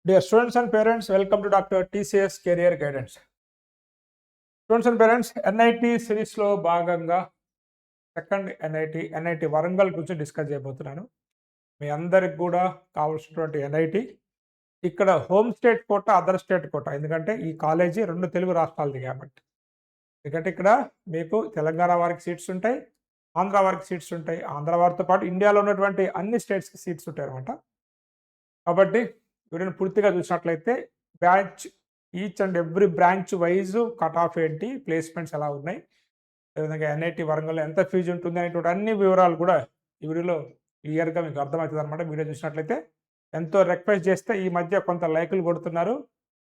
Dear students and parents, welcome to Dr. TCS Career Guidance. Students and parents, NIT సిరీస్లో భాగంగా second NIT Warangal గురించి discuss చేయబోతున్నాను. మీ అందరికి కూడా కావాల్సినటువంటి NIT ఇక్కడ home state quota, other state కోట. ఎందుకంటే ఈ కాలేజీ రెండు తెలుగు రాష్ట్రాలది కాబట్టి. ఎందుకంటే ఇక్కడ మీకు తెలంగాణ వారికి సీట్స్ ఉంటాయి, ఆంధ్ర వారికి సీట్స్ ఉంటాయి. ఆంధ్ర వారితో పాటు ఇండియాలో ఉన్నటువంటి అన్ని స్టేట్స్కి సీట్స్ ఉంటాయి అనమాట. కాబట్టి వీడియోని పూర్తిగా చూసినట్లయితే branch each and every branch wise cut off ఏంటి, ప్లేస్మెంట్స్ ఎలా ఉన్నాయి, అదేవిధంగా NIT వరంగల్లో ఎంత ఫీజు ఉంటుంది అనేటువంటి అన్ని వివరాలు కూడా ఈ వీడియోలో క్లియర్గా మీకు అర్థమవుతుంది అనమాట. వీడియో చూసినట్లయితే ఎంతో రిక్వెస్ట్ చేస్తే ఈ మధ్య కొంత లైకులు కొడుతున్నారు,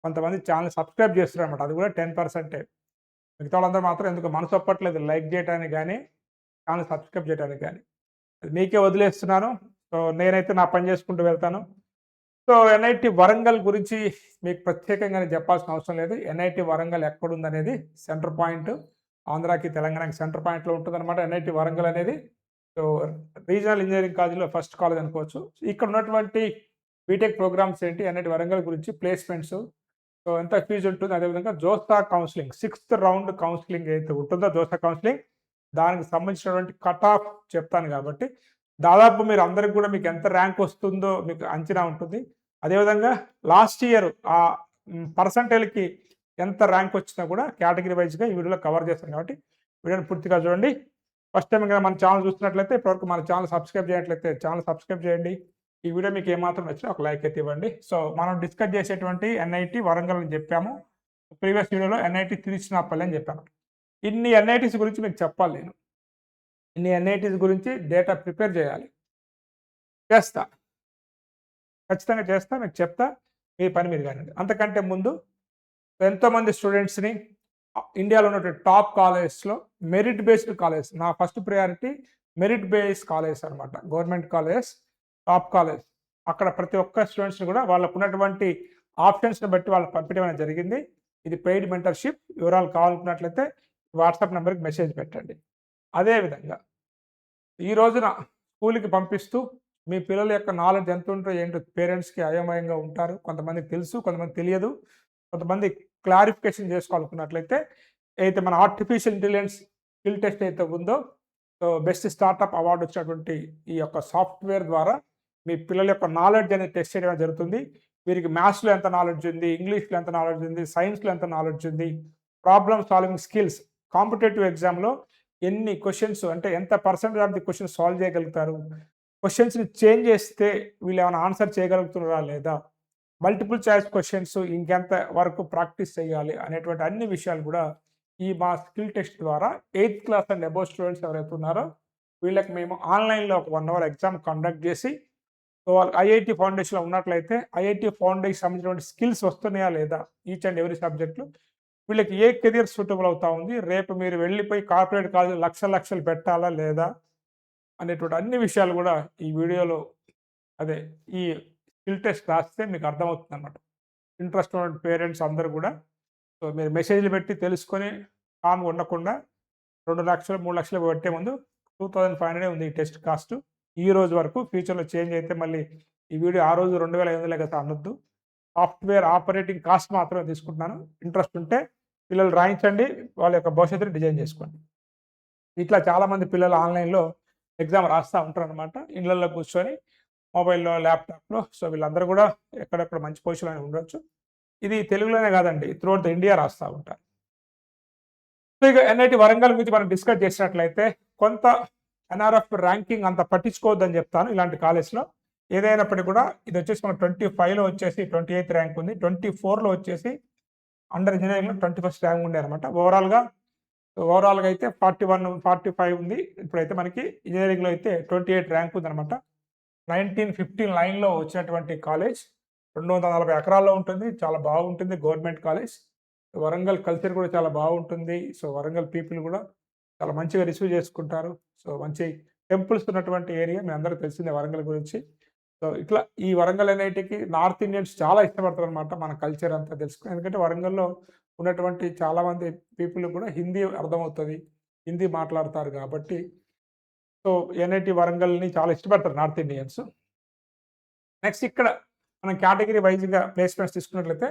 కొంతమంది ఛానల్ సబ్స్క్రైబ్ చేస్తున్నారు అనమాట. అది కూడా 10%. మిగతా వాళ్ళందరూ మాత్రం ఎందుకు మనసు ఒప్పట్లేదు లైక్ చేయడానికి కానీ ఛానల్ సబ్స్క్రైబ్ చేయడానికి కానీ. అది మీకే వదిలేస్తున్నాను. సో నేనైతే నా పని చేసుకుంటూ వెళ్తాను. సో NIT వరంగల్ గురించి మీకు ప్రత్యేకంగా చెప్పాల్సిన అవసరం లేదు. NIT వరంగల్ ఎక్కడుందనేది సెంటర్ పాయింట్, ఆంధ్రాకి తెలంగాణకి సెంటర్ పాయింట్లో ఉంటుందన్నమాట NIT వరంగల్ అనేది. సో రీజనల్ ఇంజనీరింగ్ కాలేజీలో ఫస్ట్ కాలేజ్ అనుకోవచ్చు. ఇక్కడ ఉన్నటువంటి బీటెక్ ప్రోగ్రామ్స్ ఏంటి, NIT వరంగల్ గురించి ప్లేస్మెంట్స్, సో ఎంత ఫీజు ఉంటుంది, అదేవిధంగా JoSAA counselling 6th round counselling ఏదైతే ఉంటుందో జోసా కౌన్సిలింగ్, దానికి సంబంధించినటువంటి కట్ ఆఫ్ చెప్తాను. కాబట్టి దాదాపు మీరు అందరికి కూడా మీకు ఎంత ర్యాంక్ వస్తుందో మీకు అంచనా ఉంటుంది. అదేవిధంగా లాస్ట్ ఇయర్ ఆ పర్సంటేజ్కి ఎంత ర్యాంక్ వచ్చినా కూడా కేటగిరీ వైజ్గా ఈ వీడియోలో కవర్ చేస్తాను. కాబట్టి వీడియోని పూర్తిగా చూడండి. ఫస్ట్ టైం ఇంకా మన ఛానల్ చూస్తున్నట్లయితే ఇప్పటివరకు మన ఛానల్ సబ్స్క్రైబ్ చేయట్లయితే ఛానల్ సబ్స్క్రైబ్ చేయండి. ఈ వీడియో మీకు ఏమాత్రం నచ్చినా ఒక లైక్ అయితే ఇవ్వండి. సో మనం డిస్కస్ చేసేటువంటి NIT వరంగల్ అని చెప్పాము. ప్రీవియస్ వీడియోలో NIT తిరుచినాపల్లి అని చెప్పాను. ఇన్ని NITs గురించి మీకు చెప్పాలి. నేను ఇన్ని NITs గురించి డేటా ప్రిపేర్ చేయాలి. చేస్తా, ఖచ్చితంగా చేస్తా, మీకు చెప్తా, మీ పని మీరు కానివ్వండి. అంతకంటే ముందు ఎంతోమంది స్టూడెంట్స్ని ఇండియాలో ఉన్నటువంటి టాప్ కాలేజెస్లో మెరిట్ బేస్డ్ కాలేజ్, నా first priority merit based college అనమాట. గవర్నమెంట్ కాలేజ్, టాప్ కాలేజ్, అక్కడ ప్రతి ఒక్క స్టూడెంట్స్ని కూడా వాళ్ళకు ఉన్నటువంటి ఆప్షన్స్ని బట్టి వాళ్ళకి పంపించడం జరిగింది. ఇది పెయిడ్ మెంటర్షిప్. వివరాలు కావాలనుకున్నట్లయితే వాట్సాప్ నెంబర్కి మెసేజ్ పెట్టండి. అదేవిధంగా ఈ రోజున స్కూల్కి పంపిస్తూ మీ పిల్లల యొక్క నాలెడ్జ్ ఎంత ఉంటుందో ఏంటో పేరెంట్స్కి అయోమయంగా ఉంటారు. కొంతమందికి తెలుసు, కొంతమంది తెలియదు. కొంతమంది క్లారిఫికేషన్ చేసుకోవాలనుకున్నట్లయితే అయితే మన ఆర్టిఫిషియల్ ఇంటెలిజెన్స్ స్కిల్ టెస్ట్ అయితే ఉందో, సో బెస్ట్ స్టార్టప్ అవార్డు వచ్చినటువంటి ఈ యొక్క సాఫ్ట్వేర్ ద్వారా మీ పిల్లల యొక్క నాలెడ్జ్ అనేది టెస్ట్ చేయడం జరుగుతుంది. వీరికి మ్యాథ్స్లో ఎంత నాలెడ్జ్ ఉంది, ఇంగ్లీష్లో ఎంత నాలెడ్జ్ ఉంది, సైన్స్లో ఎంత నాలెడ్జ్ ఉంది, ప్రాబ్లమ్ సాల్వింగ్ స్కిల్స్, కాంపిటేటివ్ ఎగ్జామ్లో ఎన్ని క్వశ్చన్స్ అంటే ఎంత percentage of the questions solve చేయగలుగుతారు, క్వశ్చన్స్ని చేంజ్ చేస్తే వీళ్ళు ఏమైనా ఆన్సర్ చేయగలుగుతున్నారా లేదా, మల్టిపుల్ చాయిస్ క్వశ్చన్స్ ఇంకెంత వరకు ప్రాక్టీస్ చేయాలి అనేటువంటి అన్ని విషయాలు కూడా ఈ మా స్కిల్ టెస్ట్ ద్వారా 8th class and above students ఎవరైతే ఉన్నారో వీళ్ళకి మేము ఆన్లైన్లో ఒక 1 hour ఎగ్జామ్ కండక్ట్ చేసి, సో వాళ్ళు IIT ఫౌండేషన్లో ఉన్నట్లయితే IIT ఫౌండేషన్ సంబంధించినటువంటి స్కిల్స్ వస్తున్నాయా లేదా ఈచ్ అండ్ ఎవ్రీ సబ్జెక్టులు, వీళ్ళకి ఏ కెరియర్ సూటబుల్ అవుతా ఉంది, రేపు మీరు వెళ్ళిపోయి కార్పొరేట్ కాలేజ్ లక్షలు పెట్టాలా లేదా అనేటువంటి అన్ని విషయాలు కూడా ఈ వీడియోలో అదే ఈ స్కిల్ టెస్ట్ రాస్తే మీకు అర్థమవుతుంది అనమాట. ఇంట్రెస్ట్ ఉన్న పేరెంట్స్ అందరూ కూడా సో మీరు మెసేజ్లు పెట్టి తెలుసుకొని కామ్గా ఉండకుండా 2 లక్షలు 3 లక్షలు పెట్టే ముందు 2500 ఉంది ఈ టెస్ట్ కాస్ట్ ఈ రోజు వరకు. ఫ్యూచర్లో చేంజ్ అయితే మళ్ళీ ఈ వీడియో ఆ రోజు 2500 కదా అనొద్దు. సాఫ్ట్వేర్ ఆపరేటింగ్ కాస్ట్ మాత్రమే తీసుకుంటున్నాను. ఇంట్రెస్ట్ ఉంటే పిల్లలు రాయించండి, వాళ్ళ యొక్క భవిష్యత్తుని డిజైన్ చేసుకోండి. ఇట్లా చాలామంది పిల్లలు ఆన్లైన్లో ఎగ్జామ్ రాస్తూ ఉంటారు అనమాట, ఇళ్ళల్లో కూర్చొని మొబైల్లో, ల్యాప్టాప్లో. సో వీళ్ళందరూ కూడా ఎక్కడెక్కడ మంచి పొజిషన్లో ఉండొచ్చు. ఇది తెలుగులోనే కాదండి, త్రూఅవుట్ ద ఇండియా రాస్తూ ఉంటారు. సో ఇక NIT వరంగల్ గురించి మనం డిస్కస్ చేసినట్లయితే కొంత NRF ర్యాంకింగ్ అంత పట్టించుకోవద్దని చెప్తాను ఇలాంటి కాలేజ్లో. ఏదైనప్పటికీ కూడా ఇది వచ్చేసి మన 25లో వచ్చేసి 28th ర్యాంక్ ఉంది, 24లో వచ్చేసి అండర్ ఇంజనీరింగ్లో 21st ర్యాంక్ ఉండే అనమాట. ఓవరాల్గా అయితే 41, 45 ఉంది. ఇప్పుడైతే మనకి ఇంజనీరింగ్లో అయితే 28 ర్యాంక్ ఉందనమాట. 1915 లైన్లో వచ్చినటువంటి కాలేజ్, 240 ఎకరాల్లో ఉంటుంది, చాలా బాగుంటుంది. Government college. వరంగల్ కల్చర్ కూడా చాలా బాగుంటుంది. సో వరంగల్ పీపుల్ కూడా చాలా మంచిగా రిసీవ్ చేసుకుంటారు. సో మంచి టెంపుల్స్ ఉన్నటువంటి ఏరియా, మీ అందరికీ తెలిసిందే వరంగల్ గురించి. సో ఇట్లా ఈ వరంగల్ NITకి నార్త్ ఇండియన్స్ చాలా ఇష్టపడతారు అనమాట. మన కల్చర్ అంతా తెలుసుకుని, ఎందుకంటే వరంగల్లో ఉన్నటువంటి చాలామంది పీపుల్ కూడా హిందీ అర్థమవుతుంది, హిందీ మాట్లాడతారు కాబట్టి. సో NIT వరంగల్ని చాలా ఇష్టపడతారు నార్త్ ఇండియన్స్. నెక్స్ట్ ఇక్కడ మనం కేటగిరీ వైజ్గా ప్లేస్మెంట్స్ తీసుకున్నట్లయితే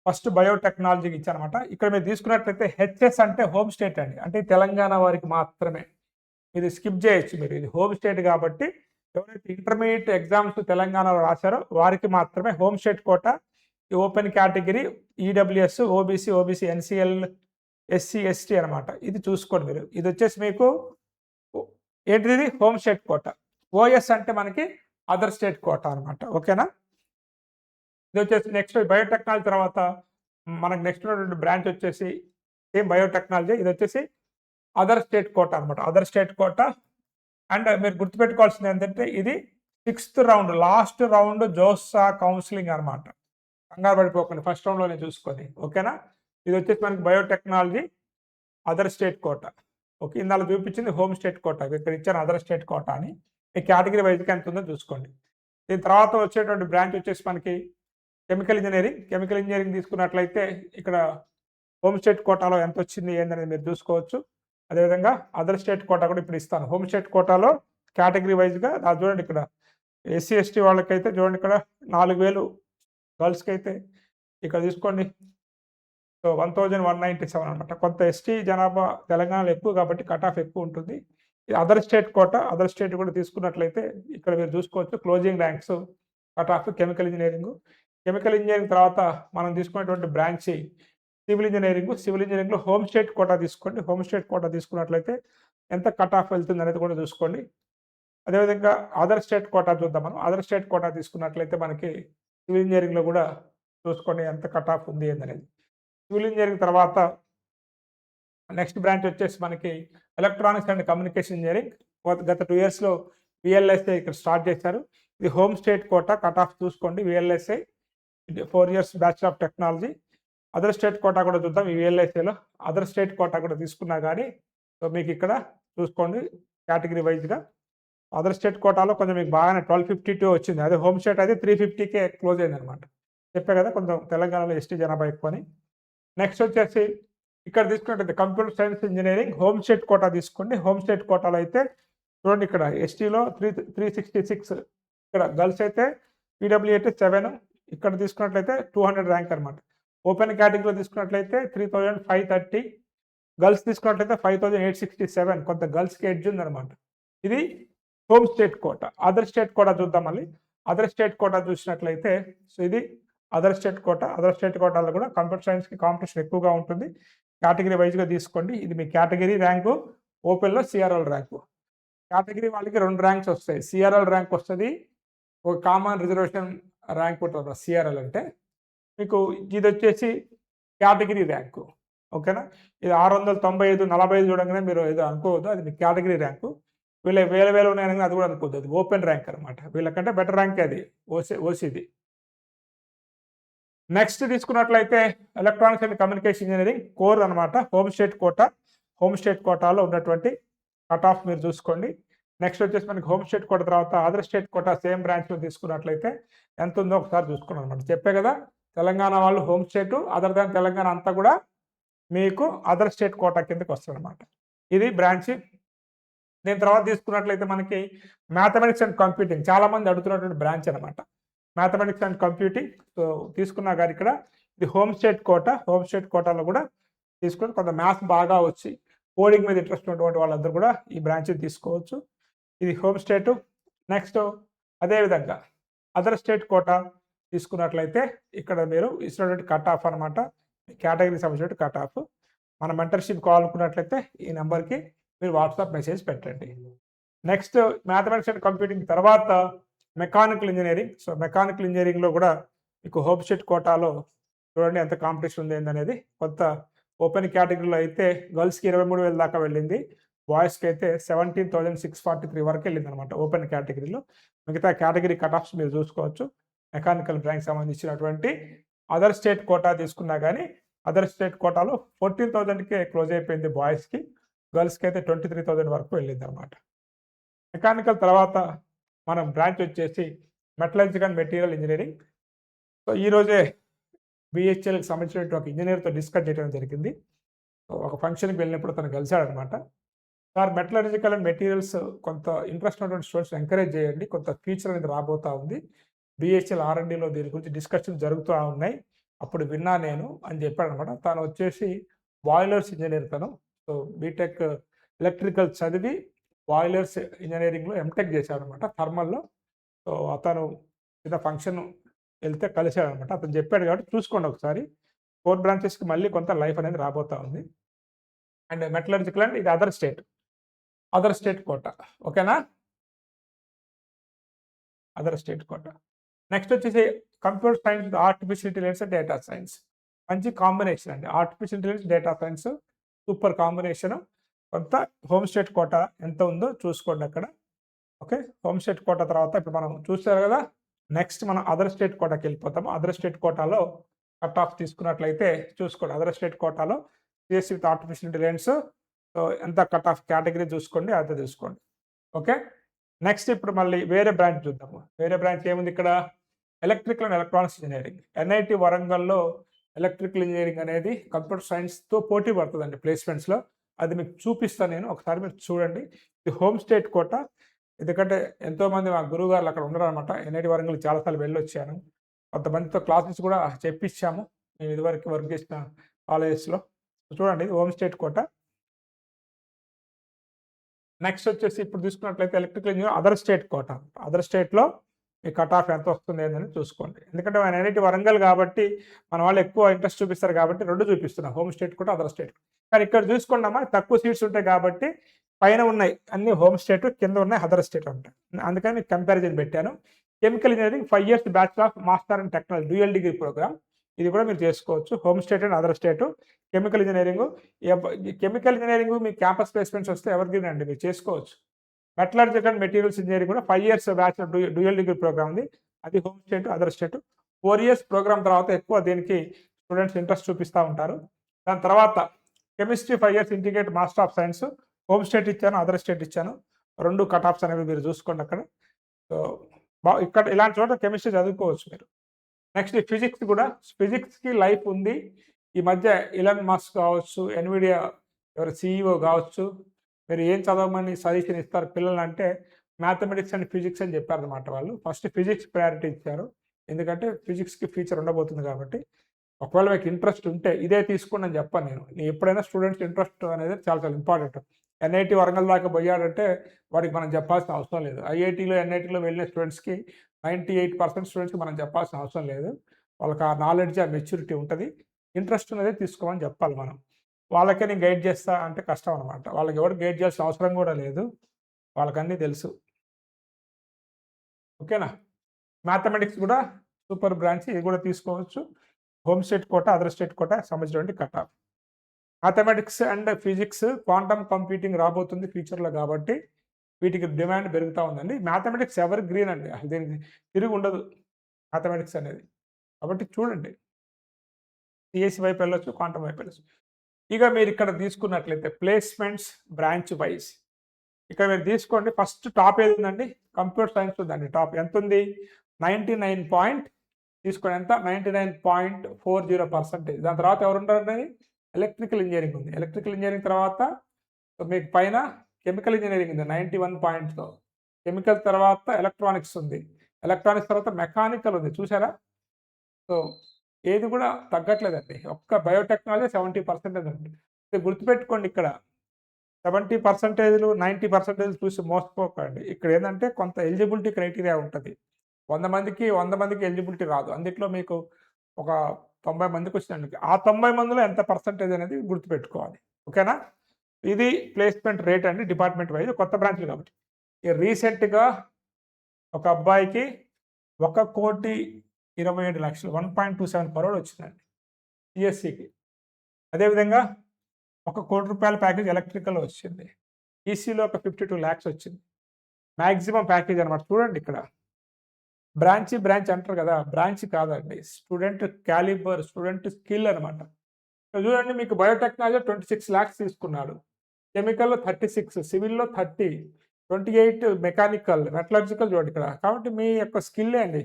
ఫస్ట్ బయోటెక్నాలజీకి ఇచ్చారనమాట. ఇక్కడ మీరు తీసుకున్నట్లయితే హెచ్ఎస్ అంటే హోమ్ స్టేట్ అండి, అంటే తెలంగాణ వారికి మాత్రమే. ఇది స్కిప్ చేయొచ్చు మీరు, ఇది హోమ్ స్టేట్ కాబట్టి ఎవరైతే ఇంటర్మీడియట్ ఎగ్జామ్స్ తెలంగాణలో రాశారో వారికి మాత్రమే హోమ్ స్టేట్ కోట. ఈ open category EWS, OBC, NCL, SC, ST అనమాట. ఇది చూసుకోండి మీరు. ఇది వచ్చేసి మీకు ఏంటిది హోమ్ స్టేట్ కోట. ఓఎస్ అంటే మనకి అదర్ స్టేట్ కోట అనమాట. ఓకేనా? ఇది వచ్చేసి నెక్స్ట్ బయోటెక్నాలజీ తర్వాత మనకు నెక్స్ట్ ఉన్నటువంటి బ్రాంచ్ వచ్చేసి సేమ్ బయోటెక్నాలజీ. ఇది వచ్చేసి అదర్ స్టేట్ కోట అనమాట, అదర్ స్టేట్ కోట. అండ్ మీరు గుర్తుపెట్టుకోవాల్సింది ఏంటంటే ఇది 6th round, last round JoSAA counselling అనమాట. కంగారు పడిపోకండి, ఫస్ట్ రౌండ్లోనే చూసుకొని. ఓకేనా? ఇది వచ్చేసి మనకి బయోటెక్నాలజీ అదర్ స్టేట్ కోట. ఓకే, ఇందాక చూపించింది హోమ్ స్టేట్ కోట, ఇక్కడ ఇచ్చాను అదర్ స్టేట్ కోట అని. ఈ కేటగిరీ వైజ్గా ఎంత ఉందో చూసుకోండి. దీని తర్వాత వచ్చేటువంటి బ్రాంచ్ వచ్చేసి మనకి కెమికల్ ఇంజనీరింగ్ తీసుకున్నట్లయితే ఇక్కడ హోమ్ స్టేట్ కోటాలో ఎంత వచ్చింది ఏందనేది మీరు చూసుకోవచ్చు. అదేవిధంగా అదర్ స్టేట్ కోటా కూడా ఇప్పుడు ఇస్తాను. హోమ్ స్టేట్ కోటాలో కేటగిరీ వైజ్గా చూడండి, ఇక్కడ ఎస్సీ ఎస్టీ వాళ్ళకైతే చూడండి ఇక్కడ 4000, గర్ల్స్కి అయితే ఇక్కడ తీసుకోండి సో 1197 అనమాట. కొంత ఎస్టీ జనాభా తెలంగాణలో ఎక్కువ కాబట్టి కట్ ఆఫ్ ఎక్కువ ఉంటుంది. Other state quota, other state కూడా తీసుకున్నట్లయితే ఇక్కడ మీరు చూసుకోవచ్చు closing ranks cut off. Chemical engineering తర్వాత మనం తీసుకున్నటువంటి బ్రాంచ్ సివిల్ ఇంజనీరింగ్లో హోమ్ స్టేట్ కోటా తీసుకోండి. హోమ్ స్టేట్ కోటా తీసుకున్నట్లయితే ఎంత కట్ ఆఫ్ వెళ్తుంది అనేది కూడా చూసుకోండి. అదేవిధంగా అదర్ స్టేట్ కోటా చూద్దాం మనం. అదర్ స్టేట్ కోటా తీసుకున్నట్లయితే మనకి సివిల్ ఇంజనీరింగ్లో కూడా చూసుకోండి ఎంత కట్ ఆఫ్ ఉంది అనేది. సివిల్ ఇంజనీరింగ్ తర్వాత నెక్స్ట్ బ్రాంచ్ వచ్చేసి మనకి ఎలక్ట్రానిక్స్ అండ్ కమ్యూనికేషన్ ఇంజనీరింగ్. గత 2 yearsలో విఎల్ఎస్ఐ ఇక్కడ స్టార్ట్ చేశారు. ఇది home state quota, cut off చూసుకోండి. VLSI 4 years bachelor of technology. Other state quota కూడా చూద్దాం. ఈ విఎల్ఐసీలో అదర్ స్టేట్ కోటా కూడా తీసుకున్నా కానీ సో మీకు ఇక్కడ చూసుకోండి కేటగిరీ వైజ్గా. అదర్ స్టేట్ కోటాలో కొంచెం మీకు బాగానే 1252 వచ్చింది. అదే హోమ్ స్టేట్ అయితే 350కే క్లోజ్ అయింది అనమాట. చెప్పే కదా కొంచెం తెలంగాణలో ఎస్టీ జనాభా ఎక్కువ అని. నెక్స్ట్ వచ్చేసి ఇక్కడ తీసుకున్నట్లయితే computer science engineering home state quota తీసుకోండి. హోమ్ స్టేట్ కోటాలో అయితే చూడండి ఇక్కడ ఎస్టీలో 366, ఇక్కడ గర్ల్స్ అయితే పీడబ్ల్యూ అయితే 7, ఇక్కడ తీసుకున్నట్లయితే 200 ర్యాంక్ అనమాట. ఓపెన్ కేటగిరీలో తీసుకున్నట్లయితే 3530, గర్ల్స్ తీసుకున్నట్లయితే 5867, కొంత గర్ల్స్కి ఎడ్జ్ ఉందన్నమాట. ఇది home state quota. Other state quota చూద్దాం మళ్ళీ. అదర్ స్టేట్ కోటా చూసినట్లయితే సో ఇది other state quota. Other state కోటాలో కూడా కంప్యూటర్ సైన్స్కి కాంపిటీషన్ ఎక్కువగా ఉంటుంది. కేటగిరీ వైజ్గా తీసుకోండి. ఇది మీ కేటగిరీ ర్యాంకు, ఓపెన్లో సిఆర్ఎల్ ర్యాంకు. కేటగిరీ వాళ్ళకి 2 ర్యాంక్స్ వస్తాయి. సిఆర్ఎల్ ర్యాంక్ వస్తుంది, ఒక కామన్ రిజర్వేషన్ ర్యాంక్ ఉంటుంది. సిఆర్ఎల్ అంటే మీకు ఇది వచ్చేసి కేటగిరీ ర్యాంకు. ఓకేనా? ఇది 695, 45 చూడగానే మీరు ఏదో అనుకోవద్దు, అది మీ కేటగిరీ ర్యాంకు. వేల ఉన్నాయని అది కూడా అనుకోవద్దు, అది ఓపెన్ ర్యాంక్ అనమాట. వీళ్ళకంటే బెటర్ ర్యాంక్ అది ఓసీది. నెక్స్ట్ తీసుకున్నట్లయితే electronics and communication engineering core అనమాట. హోమ్ స్టేట్ కోటాలో ఉన్నటువంటి కట్ ఆఫ్ మీరు చూసుకోండి. నెక్స్ట్ వచ్చేసి మనకి హోమ్ స్టేట్ కోటా తర్వాత అదర్ స్టేట్ కోటా సేమ్ బ్రాంచ్లో తీసుకున్నట్లయితే ఎంత ఉందో ఒకసారి చూసుకున్నాం అనమాట. చెప్పే కదా తెలంగాణ వాళ్ళు home state, other than Telangana అంతా కూడా మీకు అదర్ స్టేట్ కోటా కిందకి వస్తుంది అనమాట. ఇది బ్రాంచ్. దీని తర్వాత తీసుకున్నట్లయితే మనకి మ్యాథమెటిక్స్ అండ్ కంప్యూటింగ్ చాలామంది అడుగుతున్నటువంటి బ్రాంచ్ అనమాట. మ్యాథమెటిక్స్ అండ్ కంప్యూటింగ్ సో తీసుకున్నా కానీ ఇక్కడ ఇది హోమ్ స్టేట్ కోటాలో కూడా తీసుకొని కొంత మ్యాథ్స్ బాగా వచ్చి కోడింగ్ మీద ఇంట్రెస్ట్ ఉన్నటువంటి వాళ్ళందరూ కూడా ఈ బ్రాంచ్ తీసుకోవచ్చు. ఇది హోమ్ స్టేట్. నెక్స్ట్ అదేవిధంగా అదర్ స్టేట్ కోటా తీసుకున్నట్లయితే ఇక్కడ మీరు ఇచ్చినటువంటి కట్ ఆఫ్ అనమాట, కేటగిరీ సంబంధించిన కట్ ఆఫ్. మన మెంటర్షిప్ కావాలనుకున్నట్లయితే ఈ నెంబర్కి మీరు వాట్సాప్ మెసేజ్ పెట్టండి. నెక్స్ట్ మ్యాథమెటిక్స్ అండ్ కంప్యూటింగ్ తర్వాత మెకానికల్ ఇంజనీరింగ్. సో మెకానికల్ ఇంజనీరింగ్లో కూడా మీకు హోమ్ స్టేట్ కోటాలో చూడండి ఎంత కాంపిటీషన్ ఉంది ఏందనేది. కొంత ఓపెన్ కేటగిరీలో అయితే గర్ల్స్కి 23,000 దాకా వెళ్ళింది, బాయ్స్కి అయితే 17,643 వరకు వెళ్ళింది అనమాట ఓపెన్ కేటగిరీలో. మిగతా కేటగిరీ కట్ ఆఫ్స్ మీరు చూసుకోవచ్చు. మెకానికల్ బ్రాంచ్కి సంబంధించినటువంటి అదర్ స్టేట్ కోటా తీసుకున్నా కానీ అదర్ స్టేట్ కోటాలో 14,000కే క్లోజ్ అయిపోయింది బాయ్స్కి, గర్ల్స్కి అయితే 23,000 వరకు వెళ్ళింది అనమాట. మెకానికల్ తర్వాత మనం బ్రాంచ్ వచ్చేసి metallurgical and material engineering. So ఈరోజే బిహెచ్ఎల్కి సంబంధించినటువంటి ఒక ఇంజనీర్తో డిస్కస్ చేయడం జరిగింది. ఒక ఫంక్షన్కి వెళ్ళినప్పుడు తను కలిశాడనమాట. సార్ మెటలర్జికల్ అండ్ మెటీరియల్స్ కొంత ఇంట్రెస్ట్ ఉన్నటువంటి స్టూడెంట్స్ ఎంకరేజ్ చేయండి, కొంత ఫ్యూచర్ అనేది రాబోతా ఉంది, బిహెచ్ఎల్ ఆర్ఎండ్లో దీని గురించి డిస్కషన్ జరుగుతూ ఉన్నాయి. అప్పుడు విన్నా నేను అని చెప్పాడనమాట. తను వచ్చేసి బాయిలర్స్ ఇంజనీర్ తను. సో బీటెక్ ఎలక్ట్రికల్ చదివి బాయిలర్స్ ఇంజనీరింగ్లో ఎంటెక్ చేశాడనమాట థర్మల్లో. సో అతను చిన్న ఫంక్షన్ వెళ్తే కలిశాడనమాట. అతను చెప్పాడు కాబట్టి చూసుకోండి ఒకసారి. 4 బ్రాంచెస్కి మళ్ళీ కొంత లైఫ్ అనేది రాబోతా ఉంది. అండ్ మెటలర్జికల్ అండ్ ఇది అదర్ స్టేట్ కోట. ఓకేనా? అదర్ స్టేట్ కోట. నెక్స్ట్ వచ్చేసి computer science, artificial intelligence, data science. మంచి కాంబినేషన్ అండి. Artificial intelligence, data science super combination. కొంత హోమ్ స్టేట్ కోట ఎంత ఉందో చూసుకోండి అక్కడ. ఓకే, హోమ్ స్టేట్ కోట తర్వాత ఇప్పుడు మనం చూసారు కదా. నెక్స్ట్ మనం అదర్ స్టేట్ కోటాకి వెళ్ళిపోతాము. అదర్ స్టేట్ కోటాలో కట్ ఆఫ్ తీసుకున్నట్లయితే చూసుకోండి. అదర్ స్టేట్ కోటాలో సిఎస్సి విత్ ఆర్టిఫిషియల్ ఇంటెలిజెన్స్ ఎంత కట్ ఆఫ్ కేటగిరీ చూసుకోండి, అదే చూసుకోండి. ఓకే, నెక్స్ట్ ఇప్పుడు మళ్ళీ వేరే బ్రాంచ్ చూద్దాము. వేరే బ్రాంచ్ ఏముంది ఇక్కడ? Electrical and electronics engineering. NIT వరంగల్లో ఎలక్ట్రికల్ ఇంజనీరింగ్ అనేది కంప్యూటర్ సైన్స్తో పోటీ పడుతుందండి ప్లేస్మెంట్స్లో. అది మీకు చూపిస్తాను నేను, ఒకసారి మీరు చూడండి. ఇది హోమ్ స్టేట్ కోట. ఎందుకంటే ఎంతోమంది మా గురువు గారు అక్కడ ఉండరు అనమాట. ఎన్ఐటి వరంగల్ చాలాసార్లు వెళ్ళొచ్చాను. కొంతమందితో క్లాసెస్ కూడా చెప్పించాము మేము ఇదివరకు వర్క్ చేసిన కాలేజెస్లో. చూడండి, ఇది హోమ్ స్టేట్ కోట. నెక్స్ట్ వచ్చేసి ఇప్పుడు తీసుకున్నట్లయితే electrical engineer other state quota. Other స్టేట్లో మీ కట్ ఆఫ్ ఎంత వస్తుంది ఏందని చూసుకోండి. ఎందుకంటే మన ఎన్ఐటి వరంగల్ కాబట్టి మన వాళ్ళు ఎక్కువ ఇంట్రెస్ట్ చూపిస్తారు కాబట్టి రెండు చూపిస్తున్నాం, home state quota, other state. కానీ ఇక్కడ చూసుకున్నామా తక్కువ సీట్స్ ఉంటాయి కాబట్టి పైన ఉన్నాయి అన్ని హోమ్ స్టేట్, కింద ఉన్నాయి అదర్ స్టేట్ ఉంటాయి. అందుకని మీకు కంపారిజన్ పెట్టాను. Chemical engineering 5 years bachelor of master in technology dual degree program. ఇది కూడా మీరు చేసుకోవచ్చు, home state and other state. Chemical engineering, chemical engineering మీ క్యాంపస్ ప్లేస్మెంట్స్ వస్తే ఎవరిగ్రీన్ అండి, మీరు చేసుకోవచ్చు. మెటలర్జికల్ అండ్ మెటీరియల్స్ ఇంజనీరింగ్ కూడా 5 years bachelor dual degree program ఉంది. అది home state, other state. 4 years program తర్వాత ఎక్కువ దీనికి స్టూడెంట్స్ ఇంట్రెస్ట్ చూపిస్తూ ఉంటారు. దాని తర్వాత chemistry 5 years integrate master of science. Home state ఇచ్చాను, అదర్ స్టేట్ ఇచ్చాను. రెండు కట్ ఆఫ్స్ అనేవి మీరు చూసుకోండి అక్కడ. సో ఇక్కడ ఇలాంటి చోట కెమిస్ట్రీ చదువుకోవచ్చు మీరు. నెక్స్ట్ ఫిజిక్స్ కూడా, ఫిజిక్స్కి లైఫ్ ఉంది. ఈ మధ్య ఇలాన్ మస్క్ కావచ్చు, ఎన్విడియా ఎవరు సిఇఓ కావచ్చు, మీరు ఏం చదవమని సజెషన్ ఇస్తారు పిల్లలంటే మ్యాథమెటిక్స్ అండ్ ఫిజిక్స్ అని చెప్పారనమాట వాళ్ళు. ఫస్ట్ ఫిజిక్స్ ప్రయారిటీ ఇచ్చారు, ఎందుకంటే ఫిజిక్స్కి ఫ్యూచర్ ఉండబోతుంది కాబట్టి. ఒకవేళ మీకు ఇంట్రెస్ట్ ఉంటే ఇదే తీసుకోండి అని చెప్పాను నేను. ఎప్పుడైనా స్టూడెంట్స్ ఇంట్రెస్ట్ అనేది చాలా చాలా ఇంపార్టెంట్. ఎన్ఐటి వరంగల్ దాకా పోయాడంటే వాడికి మనం చెప్పాల్సిన అవసరం లేదు. ఐఐటీలో ఎన్ఐటీలో వెళ్ళిన స్టూడెంట్స్కి 98% స్టూడెంట్స్కి మనం చెప్పాల్సిన అవసరం లేదు. వాళ్ళకి ఆ నాలెడ్జ్, ఆ మెచ్యూరిటీ ఉంటుంది. ఇంట్రెస్ట్ అనేది తీసుకోమని చెప్పాలి మనం. వాళ్ళకే నేను గైడ్ చేస్తా అంటే కష్టం అనమాట. వాళ్ళకి ఎవరు గైడ్ చేయాల్సిన అవసరం కూడా లేదు, వాళ్ళకన్నీ తెలుసు. ఓకేనా? మ్యాథమెటిక్స్ కూడా సూపర్ బ్రాంచ్, ఇది కూడా తీసుకోవచ్చు. Home state quota, other state quota సంబంధించినటువంటి cut off. Mathematics and physics quantum computing రాబోతుంది ఫ్యూచర్లో కాబట్టి వీటికి డిమాండ్ పెరుగుతూ ఉందండి. మ్యాథమెటిక్స్ ఎవర్ గ్రీన్ అండి, అసలు దీనికి తిరిగి ఉండదు మ్యాథమెటిక్స్ అనేది. కాబట్టి చూడండి, సిఎస్సి వైపు వెళ్ళొచ్చు, క్వాంటమ్ వైపు వెళ్ళొచ్చు. ఇక మీరు ఇక్కడ తీసుకున్నట్లయితే ప్లేస్మెంట్స్ బ్రాంచ్ వైజ్ ఇక్కడ మీరు తీసుకోండి. ఫస్ట్ టాప్ ఏది ఉందండి? కంప్యూటర్ సైన్స్ ఉందండి. టాప్ ఎంత ఉంది? 99 తీసుకోండి. ఎంత? 99.40%. దాని తర్వాత ఎవరు ఉంటారండి? ఎలక్ట్రికల్ ఇంజనీరింగ్ ఉంది. ఎలక్ట్రికల్ ఇంజనీరింగ్ తర్వాత మీకు పైన కెమికల్ ఇంజనీరింగ్ ఉంది 91 పాయింట్తో. కెమికల్ తర్వాత ఎలక్ట్రానిక్స్ ఉంది. ఎలక్ట్రానిక్స్ తర్వాత మెకానికల్ ఉంది. చూసారా? సో ఏది కూడా తగ్గట్లేదండి. ఒక్క బయోటెక్నాలజీ 70% ఉంది. గుర్తుపెట్టుకోండి, ఇక్కడ 70%, 90% చూసి మోసపోకండి. ఇక్కడ ఏంటంటే కొంత ఎలిజిబిలిటీ క్రైటీరియా ఉంటుంది. 100 మందికి ఎలిజిబిలిటీ రాదు. అందుట్లో మీకు ఒక 90 మందికి వచ్చినందుకు ఆ 90 మందిలో ఎంత పర్సంటేజ్ అనేది గుర్తుపెట్టుకోవాలి. ఓకేనా? ఇది ప్లేస్మెంట్ రేట్ అండి, డిపార్ట్మెంట్ వైజ్. కొత్త బ్రాంచ్లు కాబట్టి. రీసెంట్గా ఒక అబ్బాయికి 1,27,00,000 1.27 crore వచ్చిందండి సిఎస్సికి. అదేవిధంగా 1 కోటి రూపాయల ప్యాకేజ్ ఎలక్ట్రికల్ వచ్చింది. ఈసీలో ఒక 52 lakhs వచ్చింది. మ్యాక్సిమం ప్యాకేజ్ అనమాట. చూడండి ఇక్కడ బ్రాంచ్ అంటారు కదా, బ్రాంచ్ కాదండి, స్టూడెంట్ క్యాలిబర్, స్టూడెంట్ స్కిల్ అనమాట. చూడండి, మీకు బయోటెక్నాలజీ 26 lakhs తీసుకున్నాడు, కెమికల్లో 36, సివిల్లో 30, 28 మెకానికల్, మెటలర్జికల్. చూడండి ఇక్కడ. కాబట్టి మీ యొక్క స్కిల్లే అండి,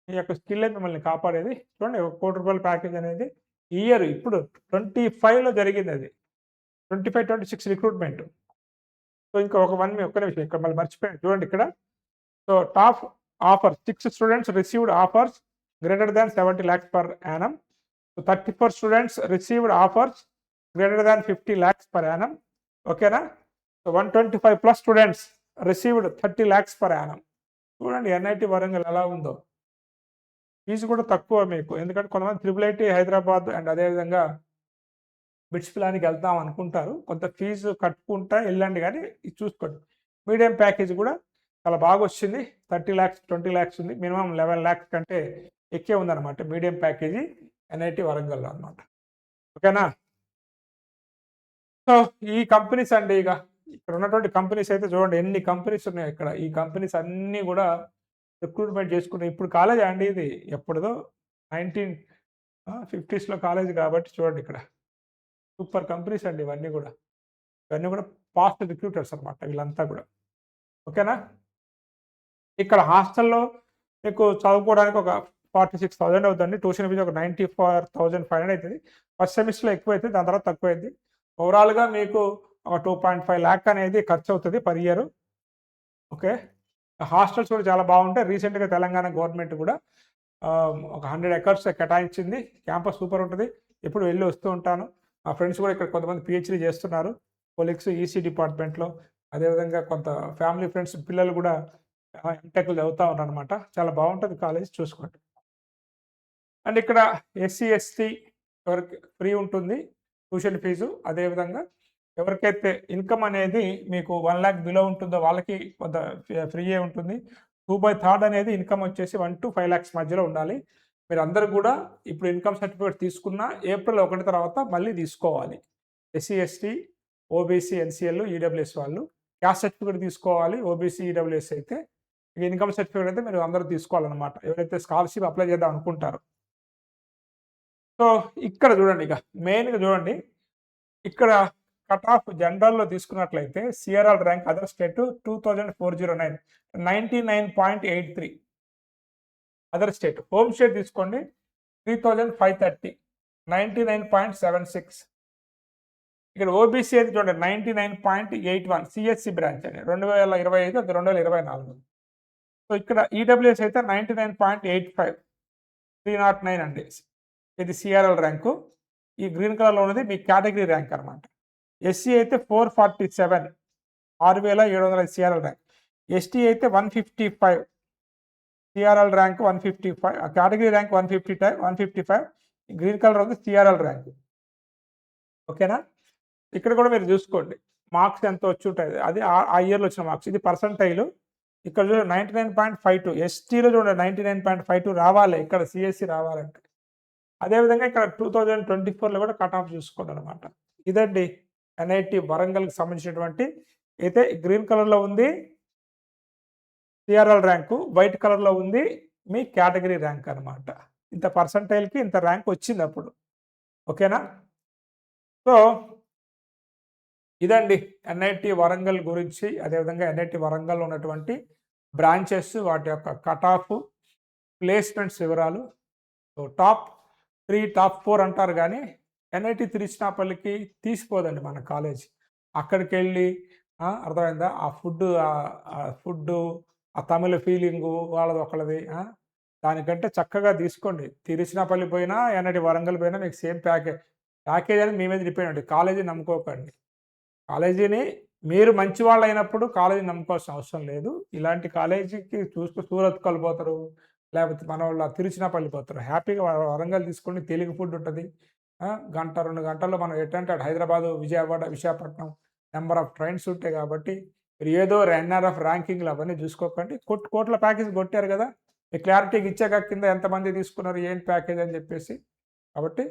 మీ యొక్క స్కిల్లే మిమ్మల్ని కాపాడేది. చూడండి, 1 కోటి రూపాయల ప్యాకేజ్ అనేది ఇయర్ ఇప్పుడు 25లో జరిగింది. అది 25, 26 రిక్రూట్మెంట్. సో ఇంకా ఒక్క నిమిషం ఇక్కడ మళ్ళీ మర్చిపోయాను. చూడండి ఇక్కడ. So top offers, 6 students received offers greater than 70 lakhs per annum. So 34 students received offers greater than 50 lakhs per annum. ఓకేనా? So 125 plus students received 30 lakhs per annum. చూడండి ఎన్ఐటి వరంగల్ ఎలా ఉందో. ఫీజు కూడా తక్కువ మీకు, ఎందుకంటే కొంతమంది ట్రిపుల్ ఐటీ హైదరాబాద్ అండ్ అదేవిధంగా బిట్స్ ప్లాన్కి వెళ్తాం అనుకుంటారు. కొంత ఫీజు కట్టుకుంటా వెళ్ళండి, కానీ ఇది చూసుకోండి. మీడియం ప్యాకేజ్ కూడా చాలా బాగా వచ్చింది. 30 lakhs 20 lakhs ఉంది, మినిమం 11 lakhs కంటే ఎక్కువే ఉందన్నమాట మీడియం ప్యాకేజీ ఎన్ఐటి వరంగల్లో అనమాట. ఓకేనా? సో ఈ కంపెనీస్ అండి, ఇక ఇక్కడ ఉన్నటువంటి కంపెనీస్ అయితే చూడండి ఎన్ని కంపెనీస్ ఉన్నాయి ఇక్కడ. ఈ కంపెనీస్ అన్నీ కూడా రిక్రూట్మెంట్ చేసుకున్నాయి. ఇప్పుడు కాలేజ్ అండి, ఇది ఎప్పుడుదో 1950s కాలేజ్ కాబట్టి చూడండి ఇక్కడ సూపర్ కంపెనీస్ అండి ఇవన్నీ కూడా. ఇవన్నీ కూడా ఫాస్ట్ రిక్రూటర్స్ అనమాట వీళ్ళంతా కూడా. ఓకేనా? ఇక్కడ హాస్టల్లో మీకు చదువుకోవడానికి ఒక 46,000 అవుతుంది. ట్యూషన్ ఫీజు ఒక 94,500 అవుతుంది. ఫస్ట్ సెమిస్టర్లో ఎక్కువ అవుతుంది, దాని తర్వాత తక్కువ అయింది. ఓవరాల్గా మీకు ఒక 2.5 lakh అనేది ఖర్చు అవుతుంది పర్ ఇయర్. ఓకే, హాస్టల్స్ కూడా చాలా బాగుంటాయి. రీసెంట్గా తెలంగాణ గవర్నమెంట్ కూడా ఒక 100 acres కేటాయించింది. క్యాంపస్ సూపర్ ఉంటుంది. ఎప్పుడు వెళ్ళి వస్తూ ఉంటాను. మా ఫ్రెండ్స్ కూడా ఇక్కడ కొంతమంది పిహెచ్డీ చేస్తున్నారు, కొలీగ్స్ ఈసీ డిపార్ట్మెంట్లో. అదేవిధంగా కొంత ఫ్యామిలీ ఫ్రెండ్స్ పిల్లలు కూడా ఎంటెక్లు చదువుతూ ఉంటారు అనమాట. చాలా బాగుంటుంది కాలేజ్, చూసుకోండి. అండ్ ఇక్కడ ఎస్సీ ఎస్టీ ఎవరికి ఫ్రీ ఉంటుంది ట్యూషన్ ఫీజు. అదేవిధంగా ఎవరికైతే ఇన్కమ్ అనేది మీకు 1 lakh బిలో ఉంటుందో వాళ్ళకి కొంత ఫ్రీయే ఉంటుంది. 2/3 అనేది ఇన్కమ్ వచ్చేసి 1 to 5 lakhs మధ్యలో ఉండాలి. మీరు అందరూ కూడా ఇప్పుడు ఇన్కమ్ సర్టిఫికేట్ తీసుకున్న April 1 తర్వాత మళ్ళీ తీసుకోవాలి. SC ST OBC NCL EWS వాళ్ళు క్యాస్ట్ సర్టిఫికేట్ తీసుకోవాలి. ఓబీసీ ఈడబ్ల్యూఎస్ అయితే ఇన్కమ్ సర్టిఫికేట్ అయితే మీరు అందరూ తీసుకోవాలన్నమాట, ఎవరైతే స్కాలర్షిప్ అప్లై చేద్దాం అనుకుంటారు. సో ఇక్కడ చూడండి, ఇక మెయిన్గా చూడండి, ఇక్కడ కట్ ఆఫ్ జనరల్లో తీసుకున్నట్లయితే CRR rank other state 2409, 99.83. Other state. Home state తీసుకోండి 3530, 99.76. ఇక్కడ ఓబీసీ అయితే చూడండి 99.81, సిఎస్సి బ్రాంచ్ అండి 2025, అది 2024. సో ఇక్కడ ఈడబ్ల్యూఎస్ అయితే 99.85, 309 అండి. ఇది సిఆర్ఎల్ ర్యాంకు. ఈ గ్రీన్ కలర్లో ఉన్నది మీ కేటగిరీ ర్యాంక్ అనమాట. ఎస్సీ అయితే 447, 6700 సిఆర్ఎల్ ర్యాంక్. ఎస్టీ అయితే 155, CRL rank 155, category rank 155. Green colour ఉంది సిఆర్ఎల్ ర్యాంక్. ఓకేనా? ఇక్కడ కూడా మీరు చూసుకోండి మార్క్స్ ఎంత వచ్చి ఉంటుంది, అది ఆ ఇయర్లో వచ్చిన మార్క్స్. ఇది పర్సంటైలు. ఇక్కడ చూడండి 99.52, ఎస్టీలో చూడండి 99.52 రావాలి ఇక్కడ సిఎస్సి రావాలంటే. అదేవిధంగా ఇక్కడ 2024లో కూడా కట్ ఆఫ్ చూసుకోండి అనమాట. ఇదండి ఎన్ఐటి వరంగల్కి సంబంధించినటువంటి అయితే గ్రీన్ కలర్లో ఉంది సిఆర్ఎల్ ర్యాంకు, వైట్ కలర్లో ఉంది మీ కేటగిరీ ర్యాంక్ అనమాట. ఇంత పర్సంటైల్కి ఇంత ర్యాంక్ వచ్చింది అప్పుడు. ఓకేనా? సో ఇదండి ఎన్ఐటి వరంగల్ గురించి. అదేవిధంగా ఎన్ఐటి వరంగల్లో ఉన్నటువంటి బ్రాంచెస్, వాటి యొక్క కట్ ఆఫ్, ప్లేస్మెంట్స్ వివరాలు. సో టాప్ 3 టాప్ 4 అంటారు, కానీ ఎన్ఐటి తిరుచినాపల్లికి తీసిపోదండి మన కాలేజ్. అక్కడికి వెళ్ళి అర్థమైందా, ఆ ఫుడ్డు ఆ తమిళ ఫీలింగు వాళ్ళది ఒకళ్ళది. దానికంటే చక్కగా తీసుకోండి. తిరుచినాపల్లి పోయినా ఎన్ఐటి వరంగల్ పోయినా మీకు సేమ్ ప్యాకేజ్ అని మీ మీద డిపెండ్ అండి. కాలేజీ నమ్ముకోకండి. కాలేజీని మీరు మంచి వాళ్ళు అయినప్పుడు కాలేజీ నమ్ముకోవాల్సిన అవసరం లేదు. ఇలాంటి కాలేజీకి సూరత్ కలిపోతారు, లేకపోతే మన వాళ్ళు తిరుచినాపల్లి పోతారు. హ్యాపీగా వరంగల్ తీసుకోండి. తెలుగు ఫుడ్ ఉంటుంది. 1-2 గంటల్లో మనం ఎట్టంటే Hyderabad, Vijayawada, Visakhapatnam number of trains ఉంటాయి. కాబట్టి మీరు ఏదో ఎన్ఆర్ఎఫ్ ర్యాంకింగ్లు అవన్నీ చూసుకోకండి. కోట్ల ప్యాకేజ్ కొట్టారు కదా, మీ క్లారిటీకి ఇచ్చాక కింద ఎంతమంది తీసుకున్నారు, ఏంటి ప్యాకేజ్ అని చెప్పేసి. కాబట్టి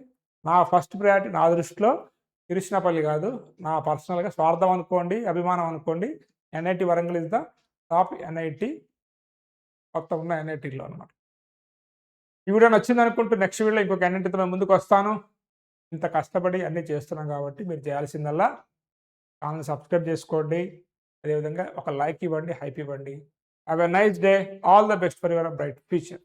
నా ఫస్ట్ ప్రయారిటీ నా దృష్టిలో తిరుచినాపల్లి కాదు, నా పర్సనల్గా స్వార్థం అనుకోండి, అభిమానం అనుకోండి, NIT Warangal is the top NIT మొత్తం ఉన్న ఎన్ఐటీలో అనమాట. ఈ వీడియో నచ్చింది అనుకుంటూ నెక్స్ట్ వీడియోలో ఇంకొక ఎన్ఐటీతో ముందుకు వస్తాను. ఇంత కష్టపడి అన్నీ చేస్తున్నాం కాబట్టి మీరు చేయాల్సిందల్లా ఛానల్ సబ్స్క్రైబ్ చేసుకోండి. అదేవిధంగా ఒక లైక్ ఇవ్వండి, హైప్ ఇవ్వండి. Have a nice day. All the best for your bright future.